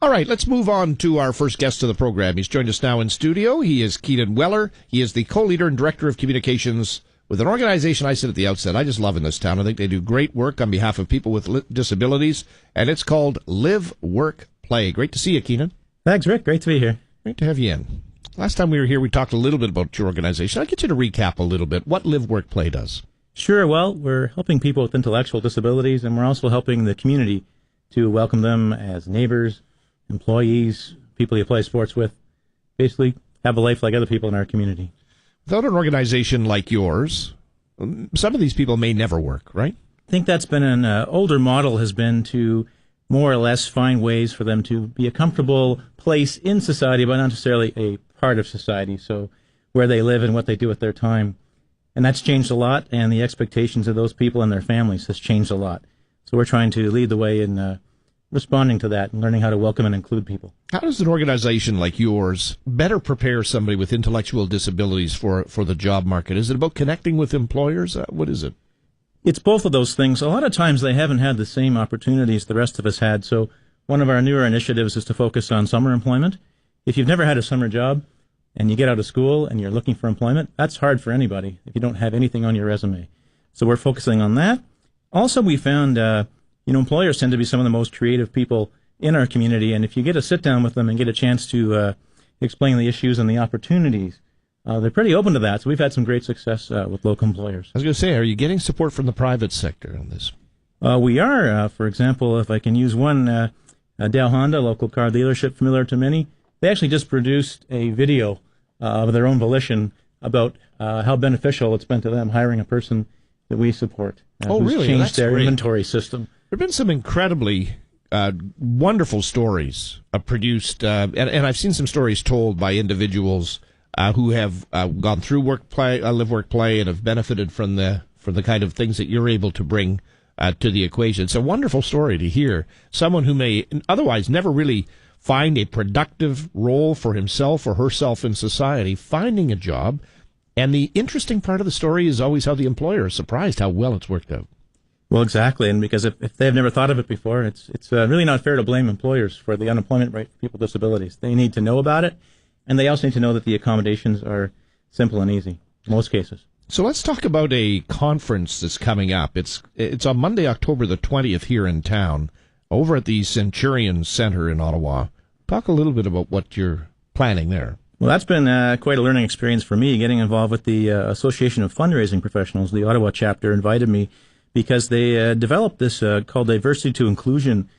All right, let's move on to our first guest of the program. He's joined us now in studio. He is Keenan Wellar. He is the co-leader and director of communications with an organization I said at the outset I just love in this town. I think they do great work on behalf of people with disabilities, and it's called LiveWorkPlay. Great to see you, Keenan. Thanks, Rick. Great to be here. Great to have you in. Last time we were here, we talked a little bit about your organization. I'll get you to recap a little bit what LiveWorkPlay does. Sure. Well, we're helping people with intellectual disabilities, and we're also helping the community to welcome them as neighbors, employees, people you play sports with, basically have a life like other people in our community. Without an organization like yours, some of these people may never work, right? I think that's been an older model, has been to more or less find ways for them to be a comfortable place in society, but not necessarily a part of society, so where they live and what they do with their time. And that's changed a lot, and the expectations of those people and their families has changed a lot. So we're trying to lead the way in responding to that and learning how to welcome and include people. How does an organization like yours better prepare somebody with intellectual disabilities for the job market? Is it about connecting with employers? What is it? It's both of those things. A lot of times they haven't had the same opportunities the rest of us had. So one of our newer initiatives is to focus on summer employment. If you've never had a summer job and you get out of school and you're looking for employment, that's hard for anybody if you don't have anything on your resume. So we're focusing on that. Also, we found employers tend to be some of the most creative people in our community, and if you get a sit down with them and get a chance to explain the issues and the opportunities, they're pretty open to that. So we've had some great success with local employers. I was going to say, are you getting support from the private sector on this? We are. For example, if I can use one, Dow Honda, local car dealership familiar to many, they actually just produced a video of their own volition about how beneficial it's been to them hiring a person that we support. Really? Changed That's their great. inventory system. There have been some incredibly wonderful stories produced, and I've seen some stories told by individuals who have gone through LiveWorkPlay, and have benefited from the kind of things that you're able to bring to the equation. It's a wonderful story to hear. Someone who may otherwise never really find a productive role for himself or herself in society, finding a job. And the interesting part of the story is always how the employer is surprised how well it's worked out. Well, exactly, and because if they've never thought of it before, it's really not fair to blame employers for the unemployment rate for people with disabilities. They need to know about it, and they also need to know that the accommodations are simple and easy in most cases. So let's talk about a conference that's coming up. It's on Monday, October the 20th here in town, over at the Centurion Center in Ottawa. Talk a little bit about what you're planning there. Well, that's been quite a learning experience for me. Getting involved with the Association of Fundraising Professionals, the Ottawa chapter, invited me because they developed this called Diversity to Inclusion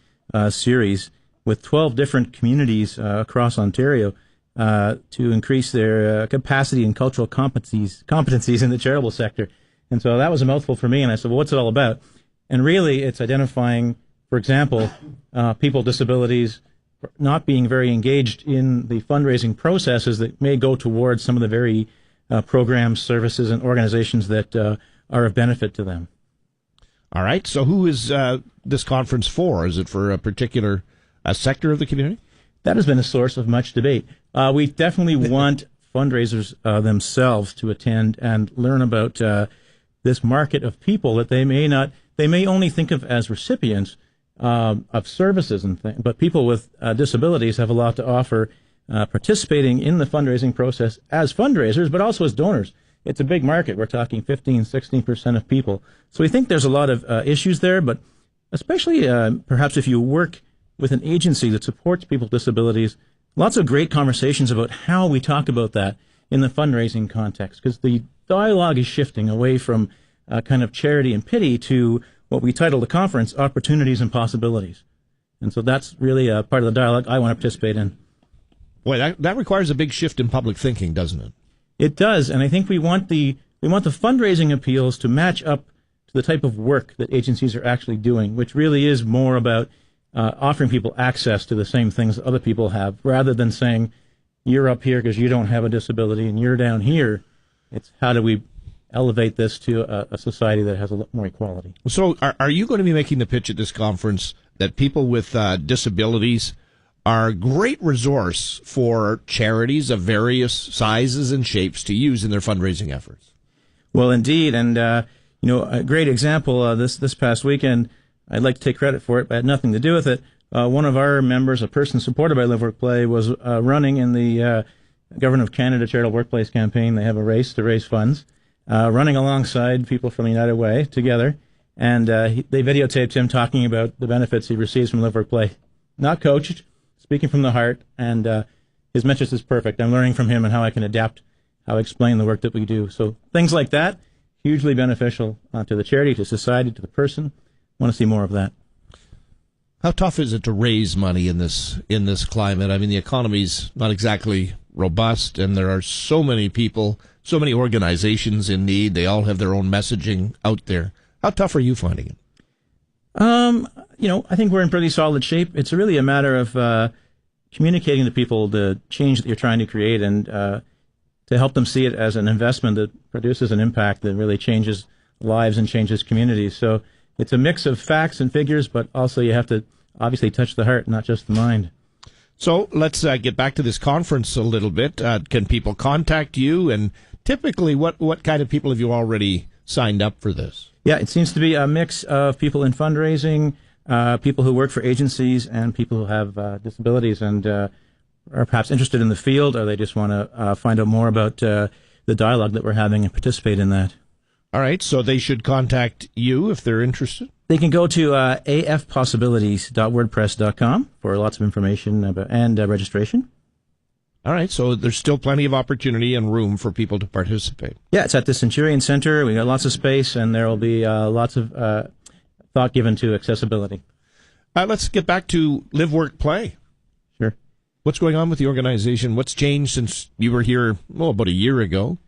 series with 12 different communities across Ontario to increase their capacity and cultural competencies in the charitable sector. And so that was a mouthful for me, and I said, well, what's it all about? And really, it's identifying, for example, people with disabilities not being very engaged in the fundraising processes that may go towards some of the very programs, services, and organizations that are of benefit to them. All right. So who is this conference for? Is it for a particular sector of the community? That has been a source of much debate. We definitely want fundraisers themselves to attend and learn about this market of people that they may only think of as recipients of services and things, but people with disabilities have a lot to offer, participating in the fundraising process as fundraisers, but also as donors. It's a big market. We're talking 15-16% of people. So we think there's a lot of issues there, but especially perhaps if you work with an agency that supports people with disabilities, lots of great conversations about how we talk about that in the fundraising context, because the dialogue is shifting away from kind of charity and pity to what we titled the conference, Opportunities and Possibilities. And so that's really a part of the dialogue I want to participate in. Boy, that requires a big shift in public thinking, doesn't it? It does, and I think we want the fundraising appeals to match up to the type of work that agencies are actually doing, which really is more about offering people access to the same things that other people have, rather than saying, you're up here because you don't have a disability and you're down here. It's how do we elevate this to a society that has a lot more equality. So are you going to be making the pitch at this conference that people with disabilities are a great resource for charities of various sizes and shapes to use in their fundraising efforts? Well, indeed, and a great example this past weekend, I'd like to take credit for it, but had nothing to do with it. one of our members, a person supported by LiveWorkPlay, was running in the Government of Canada Charitable Workplace campaign. They have a race to raise funds, running alongside people from United Way together. And they videotaped him talking about the benefits he receives from LiveWorkPlay. Not coached, speaking from the heart, and his message is perfect. I'm learning from him and how I can adapt, how I explain the work that we do. So things like that, hugely beneficial to the charity, to society, to the person. Want to see more of that. How tough is it to raise money in this climate? I mean, the economy's not exactly robust, and there are so many people, so many organizations in need. They all have their own messaging out there. How tough are you finding it? I think we're in pretty solid shape. It's really a matter of communicating to people the change that you're trying to create, and to help them see it as an investment that produces an impact that really changes lives and changes communities. So it's a mix of facts and figures, but also you have to obviously touch the heart, not just the mind. So let's get back to this conference a little bit. Can people contact you? And typically, what kind of people have you already signed up for this? Yeah, it seems to be a mix of people in fundraising, people who work for agencies, and people who have disabilities and are perhaps interested in the field, or they just want to find out more about the dialogue that we're having and participate in that. All right, so they should contact you if they're interested? They can go to afpossibilities.wordpress.com for lots of information and registration. All right, so there's still plenty of opportunity and room for people to participate. Yeah, it's at the Centurion Center. We got lots of space, and there will be lots of thought given to accessibility. Let's get back to Live, Work, Play. Sure. What's going on with the organization? What's changed since you were here, about a year ago?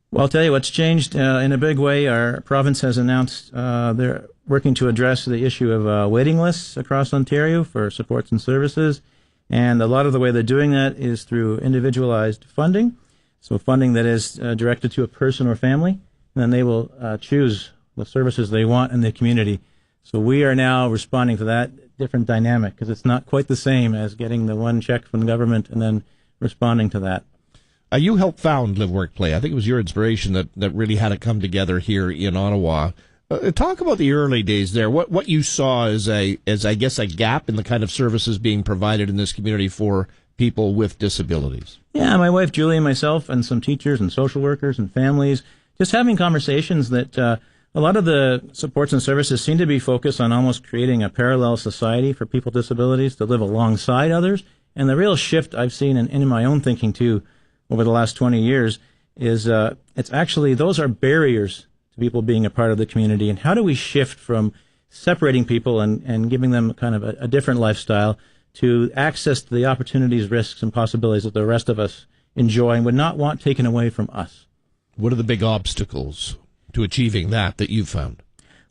Well, I'll tell you what's changed in a big way. Our province has announced they're working to address the issue of waiting lists across Ontario for supports and services. And a lot of the way they're doing that is through individualized funding. So funding that is directed to a person or family. And then they will choose the services they want in the community. So we are now responding to that different dynamic, because it's not quite the same as getting the one check from the government and then responding to that. You helped found Live, Work, Play. I think it was your inspiration that really had it come together here in Ottawa. Talk about the early days there. What you saw as I guess a gap in the kind of services being provided in this community for people with disabilities. Yeah, my wife Julie and myself and some teachers and social workers and families just having conversations that a lot of the supports and services seem to be focused on almost creating a parallel society for people with disabilities to live alongside others. And the real shift I've seen in my own thinking too over the last 20 years is it's actually, those are barriers to people being a part of the community. And how do we shift from separating people and giving them kind of a different lifestyle to access to the opportunities, risks, and possibilities that the rest of us enjoy and would not want taken away from us? What are the big obstacles to achieving that you've found?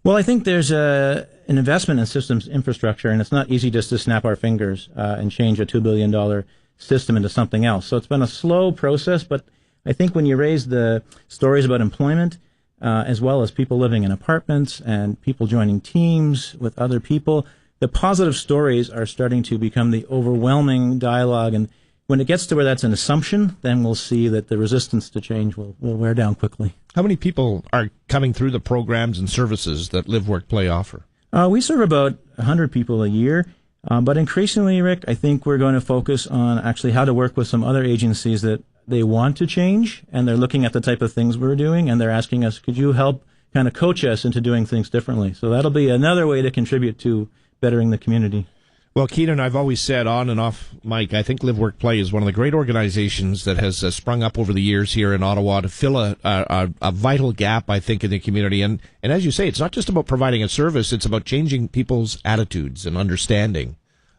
Well, I think there's an investment in systems infrastructure, and it's not easy just to snap our fingers and change a $2 billion system into something else. So it's been a slow process, but I think when you raise the stories about employment, as well as people living in apartments and people joining teams with other people, the positive stories are starting to become the overwhelming dialogue. And when it gets to where that's an assumption, then we'll see that the resistance to change will wear down quickly. How many people are coming through the programs and services that Live, Work, Play offer? We serve about 100 people a year. But increasingly, Rick, I think we're going to focus on actually how to work with some other agencies that they want to change, and they're looking at the type of things we're doing, and they're asking us, could you help kind of coach us into doing things differently? So that'll be another way to contribute to bettering the community. Well, Keenan, I've always said on and off mic, I think Live, Work, Play is one of the great organizations that has sprung up over the years here in Ottawa to fill a vital gap, I think, in the community. And as you say, it's not just about providing a service, it's about changing people's attitudes and understanding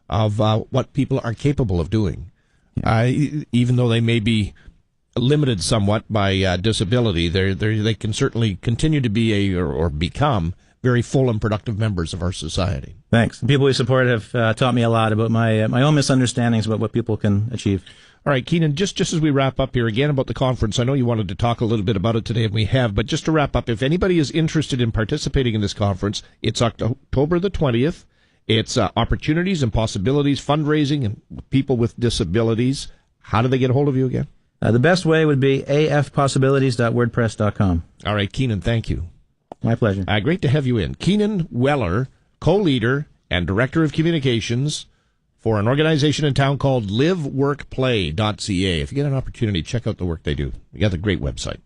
of what people are capable of doing. Even though they may be limited somewhat by disability, they can certainly continue to be or become very full and productive members of our society. Thanks. The people we support have taught me a lot about my own misunderstandings about what people can achieve. All right, Keenan, just as we wrap up here, again about the conference, I know you wanted to talk a little bit about it today, and we have, but just to wrap up, if anybody is interested in participating in this conference, it's October the 20th. It's opportunities and possibilities, fundraising, and people with disabilities. How do they get a hold of you again? The best way would be afpossibilities.wordpress.com. All right, Keenan, thank you. My pleasure. Great to have you in. Keenan Wellar, co-leader and director of communications for an organization in town called LiveWorkPlay.ca. If you get an opportunity, check out the work they do. You got a great website.